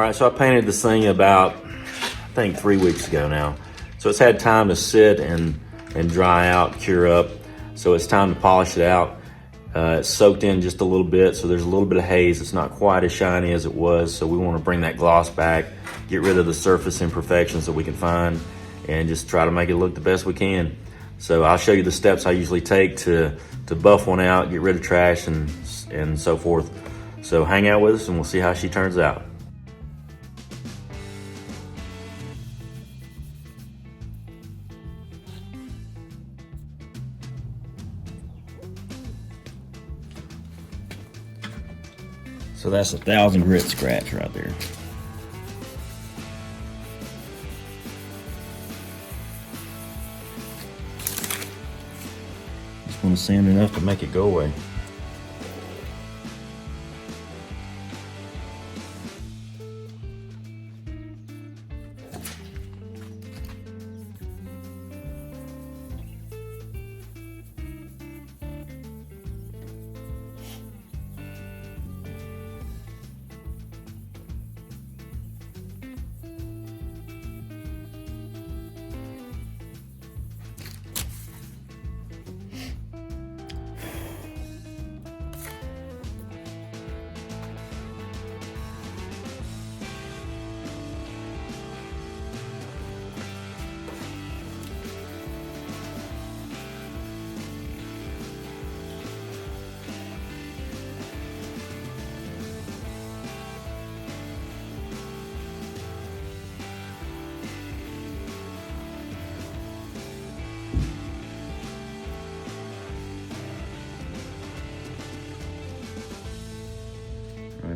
Alright, so I painted this thing about, I think 3 weeks ago now. So it's had time to sit and dry out, cure up. So it's time to polish it out. It's soaked in just a little bit, so there's a little bit of haze. It's not quite as shiny as it was, so we want to bring that gloss back, get rid of the surface imperfections that we can find, and just try to make it look the best we can. So I'll show you the steps I usually take to buff one out, get rid of trash and so forth. So hang out with us and we'll see how she turns out. So that's 1,000 grit scratch right there. Just want to sand enough to make it go away.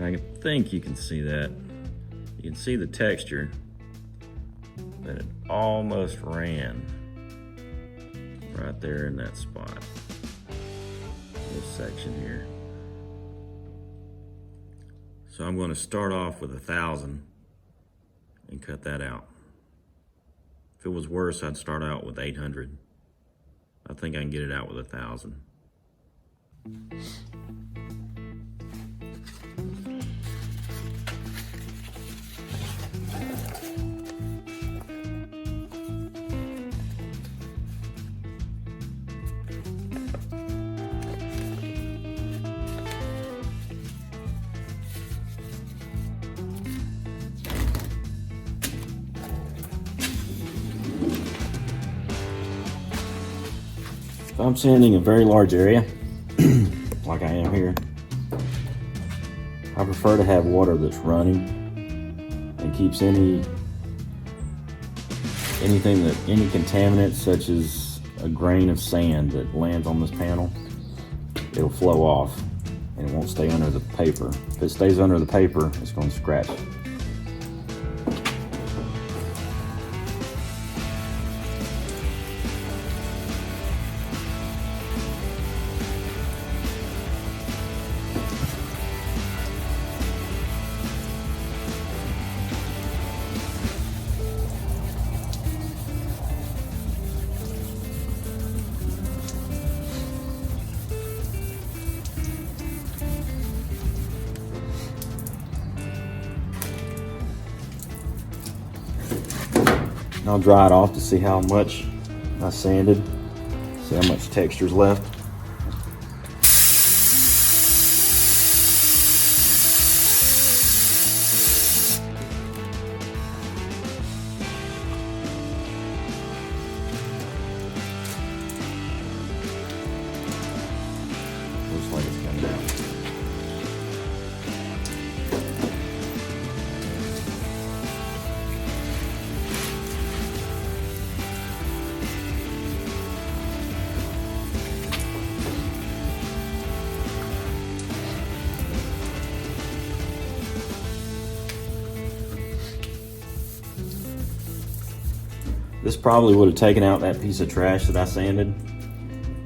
I think you can see that. You can see the texture, that it almost ran right there in that spot. This section here. So I'm going to start off with 1,000 and cut that out. If it was worse, I'd start out with 800. I think I can get it out with 1,000. If I'm sanding a very large area, like I am here, I prefer to have water that's running and keeps any contaminants such as a grain of sand that lands on this panel, it'll flow off and it won't stay under the paper. If it stays under the paper, it's going to scratch it. I'll dry it off to see how much I sanded, see how much texture's left. Looks like it's coming out. This probably would have taken out that piece of trash that I sanded,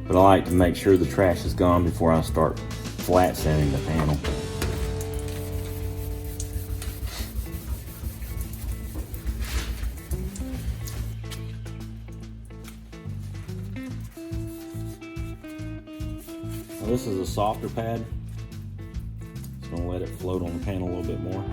but I like to make sure the trash is gone before I start flat sanding the panel. Now this is a softer pad. It's going to let it float on the panel a little bit more.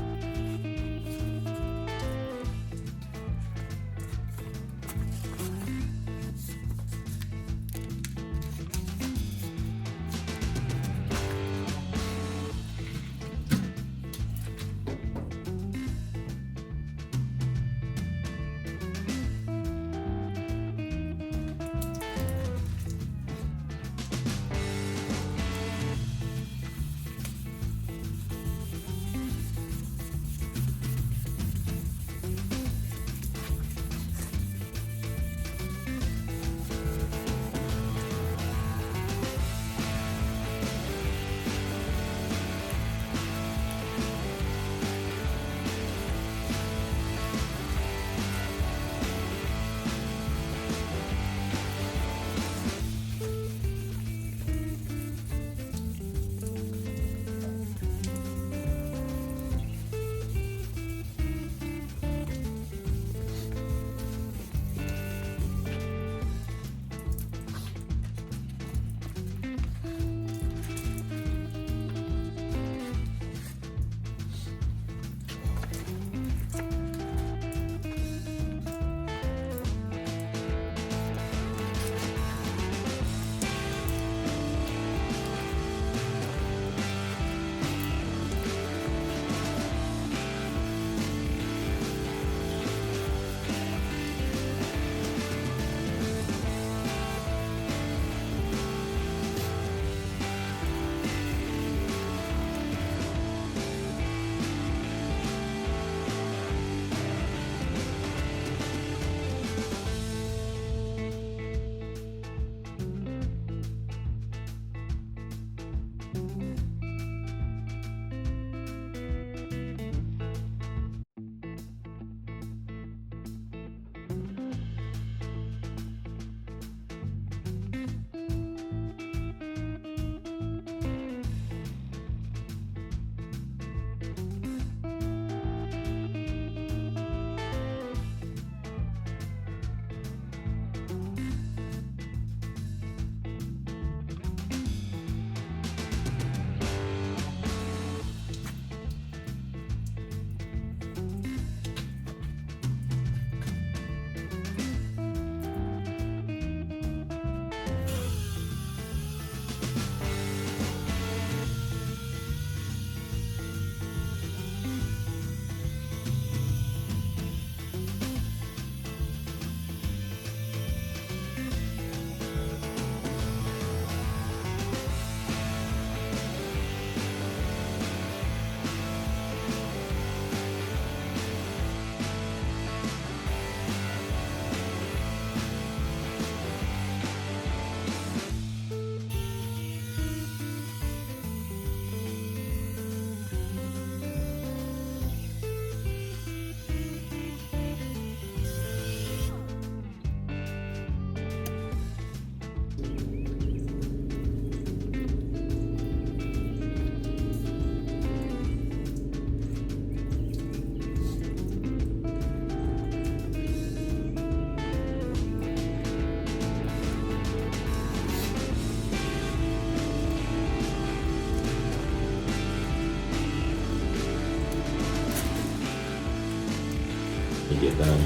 get done.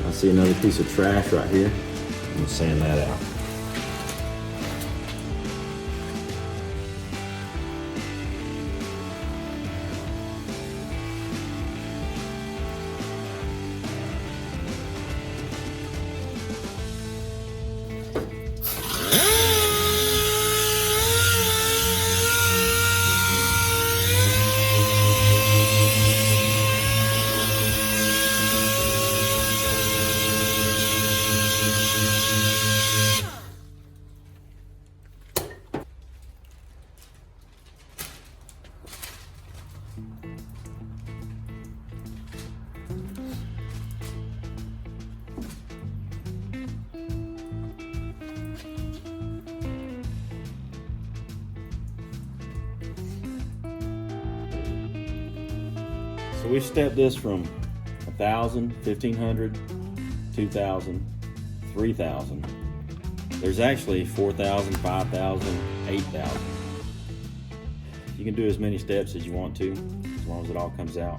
I see another piece of trash right here. I'm gonna sand that out. So we stepped this from 1,000, 1,500, 2,000, 3,000. There's actually 4,000, 5,000, 8,000. You can do as many steps as you want to, as long as it all comes out.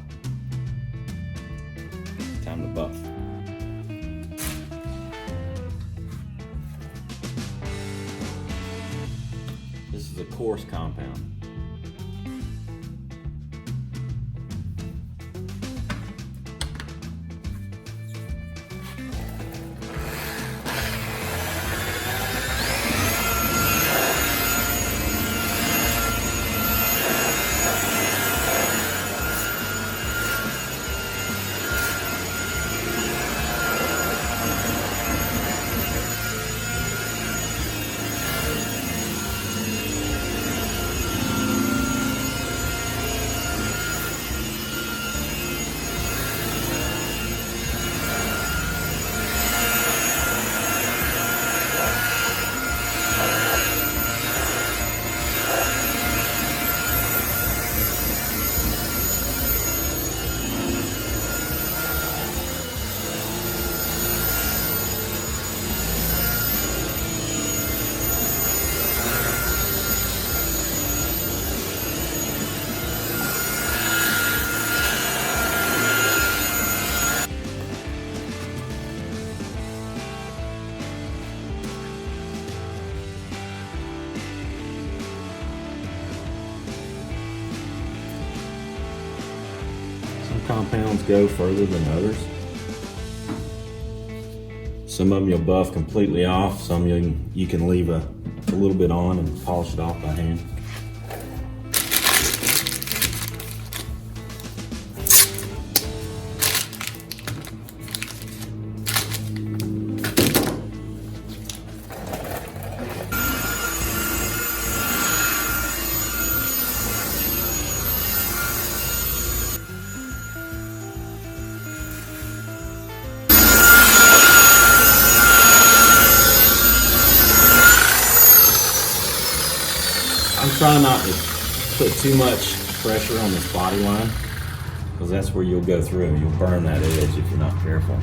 Time to buff. This is a coarse compound. Compounds go further than others. Some of them you'll buff completely off, some you can leave a little bit on and polish it off by hand. I'm trying not to put too much pressure on this body line, because that's where you'll go through. You'll burn that edge if you're not careful.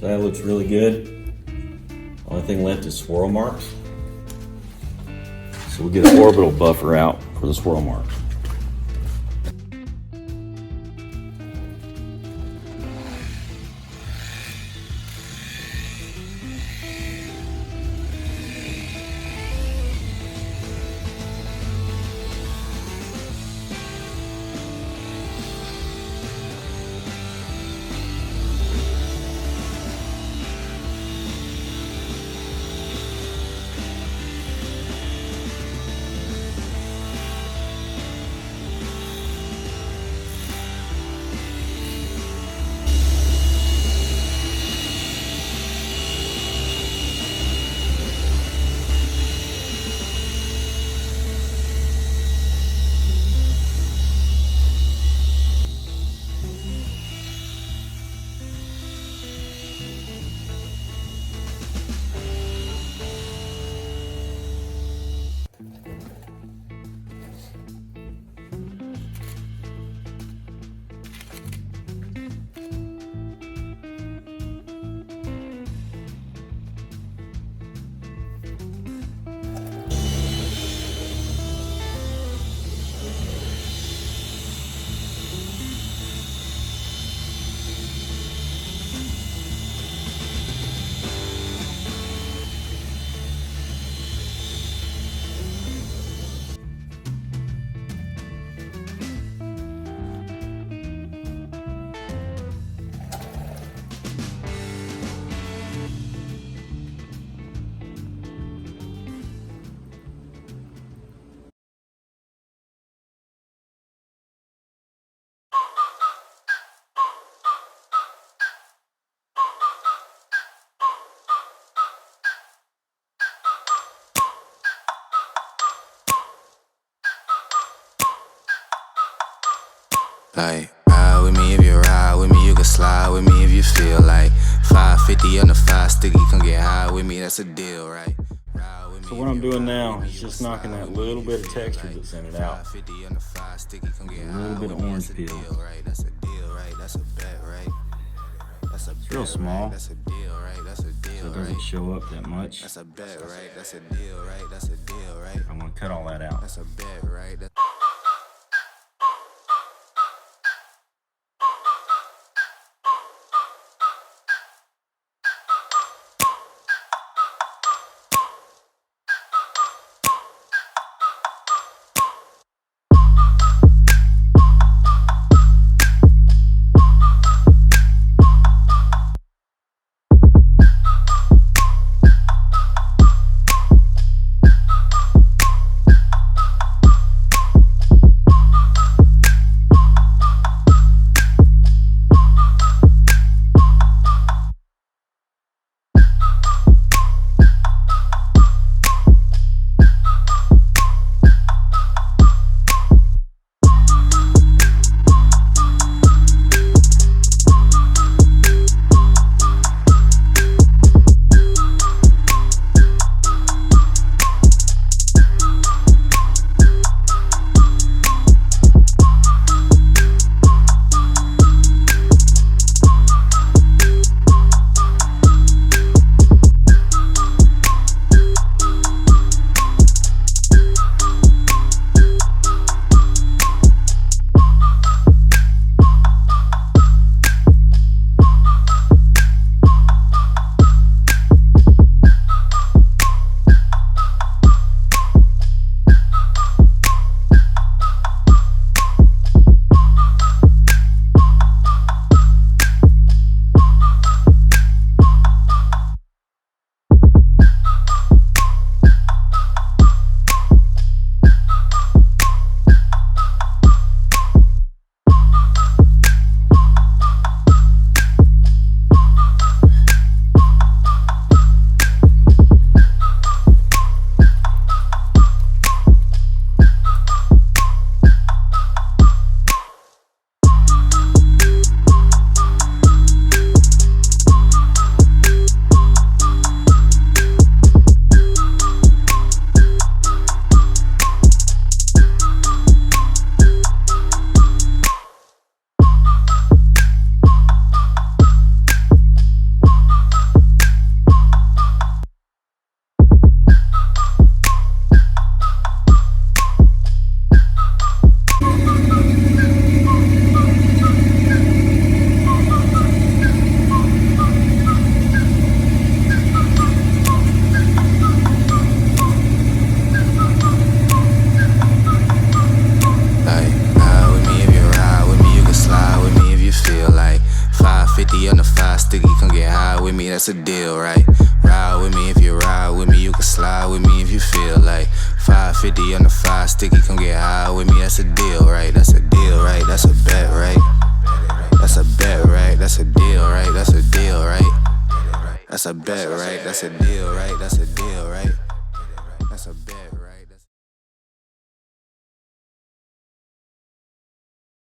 So that looks really good. Only thing left is swirl marks. So we'll get an orbital buffer out for the swirl marks. Like, ride with me if you ride with me, you can slide with me if you feel like 550 on the 5 sticky, come get high with me, that's a deal, right? So what I'm doing now is just knocking that little bit of texture that's in it out. A little bit of orange peel. It's real small, so it doesn't show up that much. That's a bet, right? That's a deal, right? That's a deal, right? I'm gonna cut all that out. That's a bet, right? That's a deal, right? Ride with me if you ride with me, you can slide with me if you feel like 550 on the 5 sticky, come get high with me, that's a deal, right? That's a deal, right? That's a bet, right? That's a bet, right? That's a deal, right? That's a deal, right? That's a bet, right? That's a deal, right? That's a deal, right?